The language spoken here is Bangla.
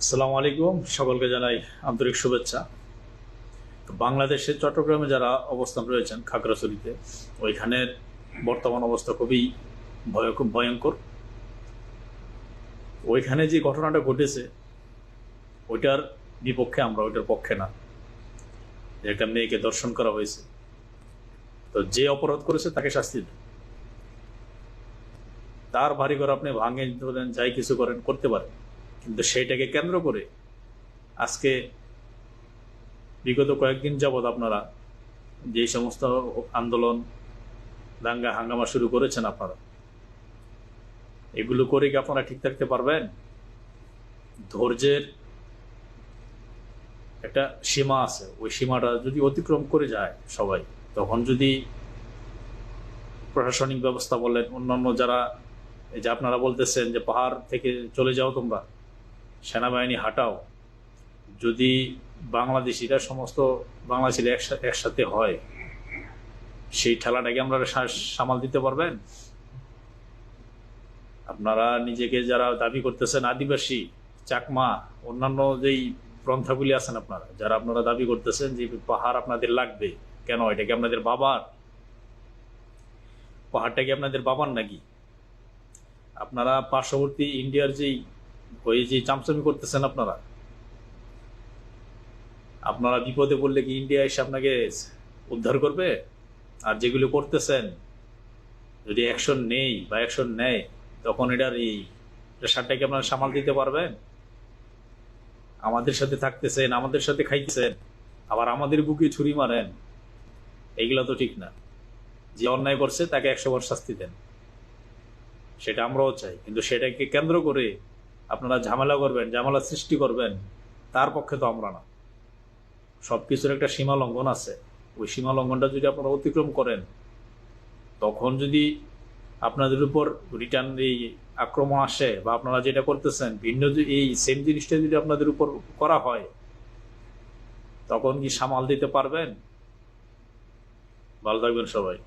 আসসালামু আলাইকুম, সকলকে জানাই আন্তরিক শুভেচ্ছা। বাংলাদেশের চট্টগ্রামে যারা অবস্থান রয়েছেন খাগড়াছড়িতে, ওইখানের বর্তমান অবস্থা খুবই ভয়ঙ্কর। ওইখানে যে ঘটনাটা ঘটেছে ওইটার বিপক্ষে আমরা, ওইটার পক্ষে না। যে একটা মেয়েকে দর্শন করা হয়েছে, তো যে অপরাধ করেছে তাকে শাস্তি দেন। তার বাড়ি ঘর আপনি ভাঙে ধরেন, যাই কিছু করেন করতে পারেন, কিন্তু সেইটাকে কেন্দ্র করে আজকে বিগত কয়েকদিন যাবৎ আপনারা যে সমস্ত আন্দোলন, দাঙ্গা হাঙ্গামা শুরু করেছেন, আপনারা এগুলো করে কি আপনারা ঠিক থাকতে পারবেন? ধৈর্যের একটা সীমা আছে, ওই সীমাটা যদি অতিক্রম করে যায় সবাই, তখন যদি প্রশাসনিক ব্যবস্থা বলেন, অন্যান্য যারা, এই যে আপনারা বলতেছেন যে পাহাড় থেকে চলে যাও তোমরা, সেনাবাহিনী হাঁটাও, যদি বাংলাদেশিরা সমস্ত বাংলাদেশিরা একসাথে হয়, সেই ঠেলাটাকে আমরা সামাল দিতে পারবেন? আপনারা নিজেকে যারা দাবি করতেছেন আদিবাসী, চাকমা, অন্যান্য যেই পন্থাগুলি আছেন, আপনারা দাবি করতেছেন যে পাহাড় আপনাদের লাগবে, কেন? এটা কি আপনাদের বাবার? পাহাড়টা কি আপনাদের বাবার নাকি? আপনারা পার্শ্ববর্তী ইন্ডিয়ার যে চামচামি করতেছেন, আপনারা বিপদে পড়লে কি ইন্ডিয়া এসে আপনাকে উদ্ধার করবে? আর যেগুলো করতেছেন, যদি অ্যাকশন নেই বা অ্যাকশন নেয়, তখন এটার এই প্রেশারটাকে আপনারা সামাল দিতে পারবেন? আমাদের সাথে থাকতেছেন, আমাদের সাথে খাইতেছেন, আবার আমাদের বুকে ছুরি মারেন, এইগুলা তো ঠিক না। যে অন্যায় করছে তাকে 100 বার শাস্তি দেন, সেটা আমরাও চাই। কিন্তু সেটাকে কেন্দ্র করে আপনারা ঝামেলা করবেন, ঝামেলা সৃষ্টি করবেন, তার পক্ষে তো আমরা না। সবকিছুর একটা সীমা লঙ্ঘন আছে, ওই সীমা লঙ্ঘনটা যদি আপনারা অতিক্রম করেন, তখন যদি আপনাদের উপর রিটার্ন এই আক্রমণ আসে, বা আপনারা যেটা করতেছেন ভিন্ন এই সেম জিনিসটা যদি আপনাদের উপর করা হয়, তখন কি সামাল দিতে পারবেন? ভালো থাকবেন সবাই।